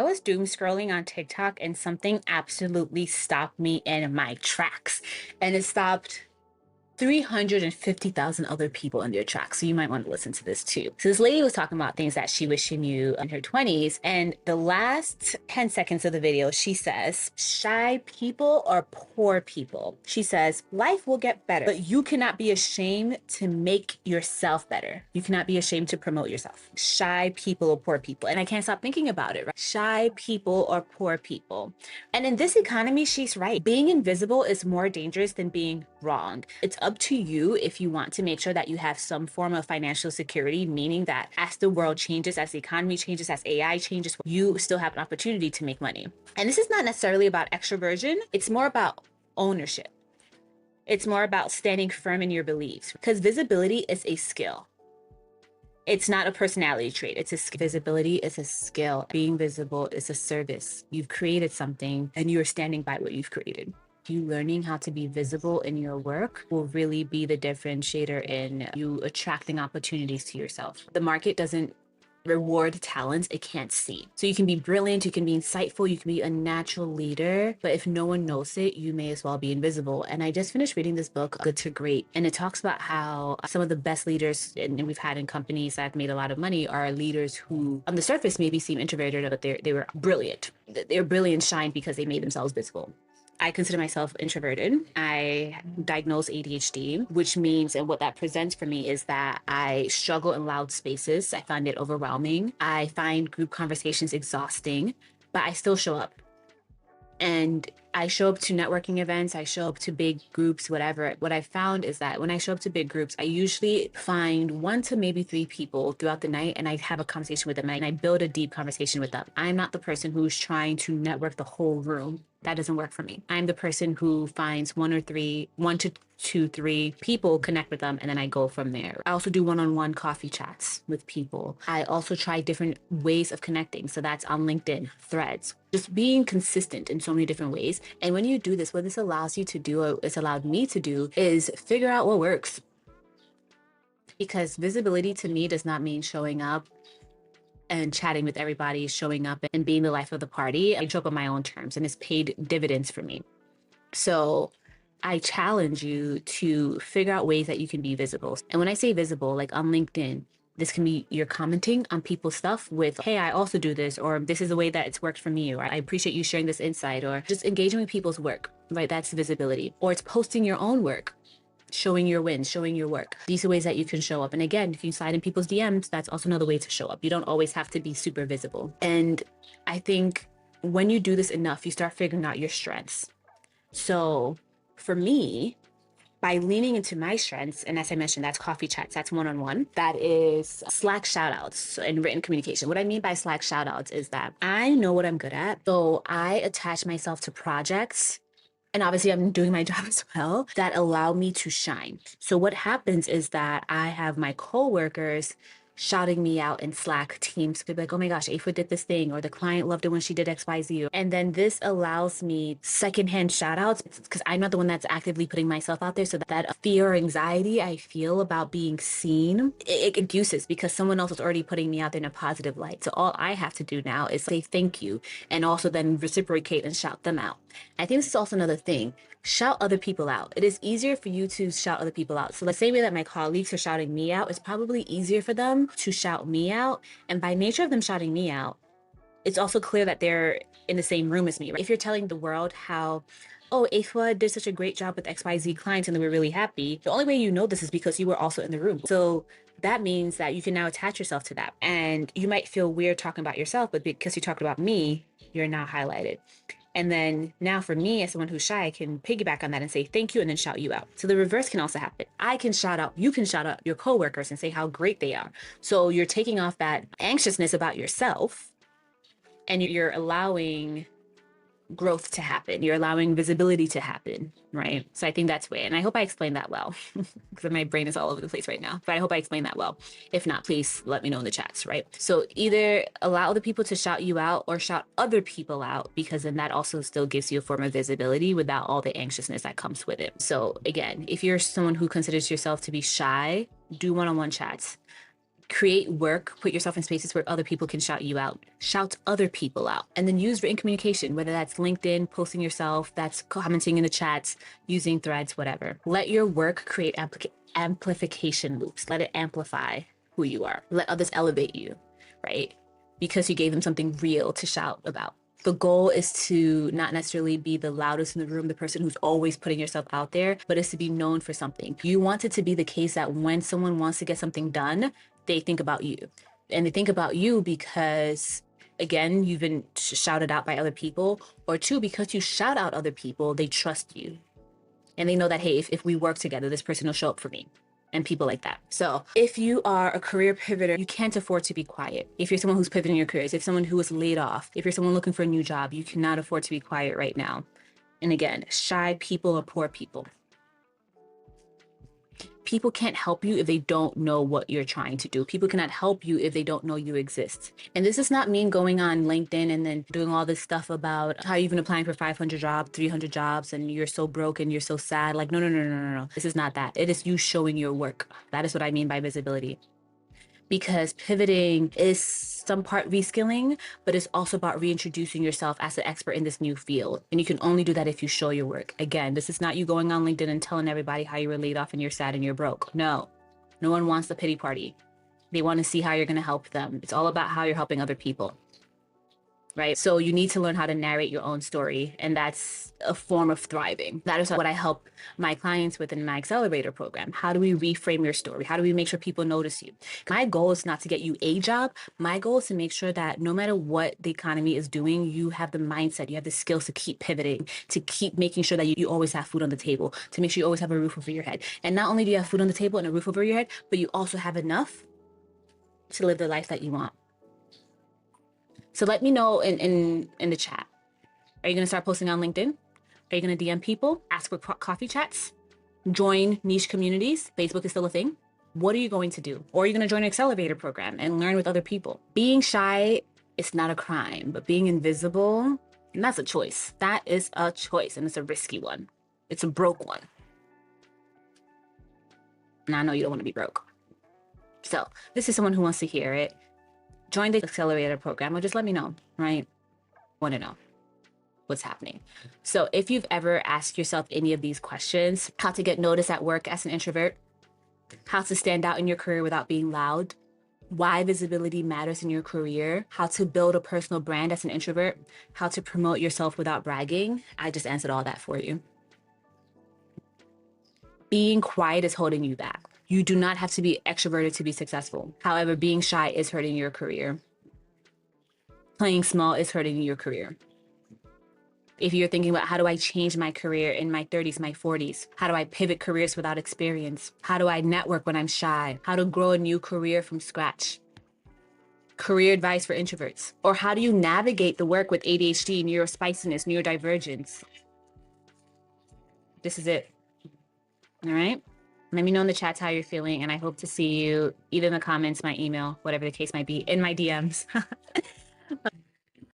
I was doom scrolling on TikTok and something absolutely stopped me in my tracks. And it stopped 350,000 other people in their tracks. So you might want to listen to this too. So this lady was talking about things that she wished she knew in her 20s. And the last 10 seconds of the video, she says, shy people are poor people. She says, life will get better, but you cannot be ashamed to make yourself better. You cannot be ashamed to promote yourself. Shy people are poor people. And I can't stop thinking about it, right? Shy people are poor people. And in this economy, she's right. Being invisible is more dangerous than being wrong. It's up to you if you want to make sure that you have some form of financial security, meaning that as the world changes, as the economy changes, as AI changes, you still have an opportunity to make money. And this is not necessarily about extroversion. It's more about ownership. It's more about standing firm in your beliefs, because visibility is a skill. It's not a personality trait. It's a skill. Visibility is a skill. Being visible is a service. You've created something and you're standing by what you've created. You learning how to be visible in your work will really be the differentiator in you attracting opportunities to yourself. The market doesn't reward talents it can't see. So you can be brilliant, you can be insightful, you can be a natural leader, but if no one knows it, you may as well be invisible. And I just finished reading this book, Good to Great, and it talks about how some of the best leaders and we've had in companies that have made a lot of money are leaders who on the surface maybe seem introverted, but they were brilliant. They're brilliant shine because they made themselves visible. I consider myself introverted. I diagnose ADHD, which means, and what that presents for me is that I struggle in loud spaces. I find it overwhelming. I find group conversations exhausting, but I still show up. And I show up to networking events, I show up to big groups, whatever. What I found is that when I show up to big groups, I usually find 1 to maybe 3 people throughout the night and I have a conversation with them and I build a deep conversation with them. I'm not the person who's trying to network the whole room. That doesn't work for me. I'm the person who finds 1 to 2, 3 people, connect with them, and then I go from there. I also do one-on-one coffee chats with people. I also try different ways of connecting. So that's on LinkedIn, Threads, just being consistent in so many different ways. And when you do this, what this allows you to do, or it's allowed me to do, is figure out what works. Because visibility to me does not mean showing up and chatting with everybody, showing up and being the life of the party. I show up on my own terms and it's paid dividends for me. So I challenge you to figure out ways that you can be visible. And when I say visible, like on LinkedIn, this can be you're commenting on people's stuff with, hey, I also do this, or this is a way that it's worked for me, or I appreciate you sharing this insight, or just engaging with people's work, right? That's visibility. Or it's posting your own work, showing your wins, showing your work. These are ways that you can show up. And again, if you slide in people's DMs, that's also another way to show up. You don't always have to be super visible. And I think when you do this enough, you start figuring out your strengths. So for me, by leaning into my strengths, and as I mentioned, that's coffee chats, that's one-on-one, that is Slack shoutouts and written communication. What I mean by Slack shoutouts is that I know what I'm good at, so I attach myself to projects, and obviously I'm doing my job as well, that allow me to shine. So what happens is that I have my coworkers shouting me out in Slack teams. They'll be like, oh my gosh, Aphra did this thing, or the client loved it when she did XYZ. And then this allows me secondhand shout outs because I'm not the one that's actively putting myself out there. So that fear or anxiety I feel about being seen, it reduces because someone else is already putting me out there in a positive light. So all I have to do now is say thank you and also then reciprocate and shout them out. I think this is also another thing. Shout other people out. It is easier for you to shout other people out. So the same way that my colleagues are shouting me out, it's probably easier for them to shout me out. And by nature of them shouting me out, it's also clear that they're in the same room as me. Right? If you're telling the world how, oh, Aphra did such a great job with XYZ clients and they were really happy, the only way you know this is because you were also in the room. So that means that you can now attach yourself to that. And you might feel weird talking about yourself, but because you talked about me, you're now highlighted. And then now for me, as someone who's shy, I can piggyback on that and say thank you and then shout you out. So the reverse can also happen. I can shout out, you can shout out your coworkers and say how great they are. So you're taking off that anxiousness about yourself and you're allowing growth to happen. You're allowing visibility to happen, right? So I think that's way. And I hope I explained that well because my brain is all over the place right now, but I hope I explained that well. If not, please let me know in the chats, right? So either allow other people to shout you out or shout other people out, because then that also still gives you a form of visibility without all the anxiousness that comes with it. So again, if you're someone who considers yourself to be shy, do one-on-one chats. Create work, put yourself in spaces where other people can shout you out. Shout other people out. And then use written communication, whether that's LinkedIn, posting yourself, that's commenting in the chats, using threads, whatever. Let your work create amplification loops. Let it amplify who you are. Let others elevate you, right? Because you gave them something real to shout about. The goal is to not necessarily be the loudest in the room, the person who's always putting yourself out there, but is to be known for something. You want it to be the case that when someone wants to get something done, they think about you. And they think about you because, again, you've been shouted out by other people, or two, because you shout out other people, they trust you. And they know that, hey, if we work together, this person will show up for me. And people like that. So if you are a career pivoter, you can't afford to be quiet. If you're someone who's pivoting your careers, if someone who is laid off, if you're someone looking for a new job, you cannot afford to be quiet right now. And again, shy people are poor people. People can't help you if they don't know what you're trying to do. People cannot help you if they don't know you exist. And this does not mean going on LinkedIn and then doing all this stuff about how you've been applying for 500 jobs, 300 jobs, and you're so broke and you're so sad. Like, no. This is not that. It is you showing your work. That is what I mean by visibility. Because pivoting is some part reskilling, but it's also about reintroducing yourself as an expert in this new field. And you can only do that if you show your work. Again, this is not you going on LinkedIn and telling everybody how you were laid off and you're sad and you're broke. No one wants the pity party. They want to see how you're going to help them. It's all about how you're helping other people. Right? So you need to learn how to narrate your own story. And that's a form of thriving. That is what I help my clients with in my Accelerator program. How do we reframe your story? How do we make sure people notice you? My goal is not to get you a job. My goal is to make sure that no matter what the economy is doing, you have the mindset, you have the skills to keep pivoting, to keep making sure that you always have food on the table, to make sure you always have a roof over your head. And not only do you have food on the table and a roof over your head, but you also have enough to live the life that you want. So let me know in the chat. Are you going to start posting on LinkedIn? Are you going to DM people? Ask for coffee chats? Join niche communities? Facebook is still a thing. What are you going to do? Or are you going to join an Accelerator program and learn with other people? Being shy is not a crime, but being invisible, and that's a choice. That is a choice, and it's a risky one. It's a broke one. And I know you don't want to be broke. So this is someone who wants to hear it. Join the Accelerator program, or just let me know, right? Want to know what's happening. So if you've ever asked yourself any of these questions, how to get noticed at work as an introvert, how to stand out in your career without being loud, why visibility matters in your career, how to build a personal brand as an introvert, how to promote yourself without bragging, I just answered all that for you. Being quiet is holding you back. You do not have to be extroverted to be successful. However, being shy is hurting your career. Playing small is hurting your career. If you're thinking about how do I change my career in my 30s, my 40s? How do I pivot careers without experience? How do I network when I'm shy? How to grow a new career from scratch? Career advice for introverts. Or how do you navigate the work with ADHD, neurospiciness, neurodivergence? This is it. All right? Let me know in the chats how you're feeling, and I hope to see you either in the comments, my email, whatever the case might be, in my DMs.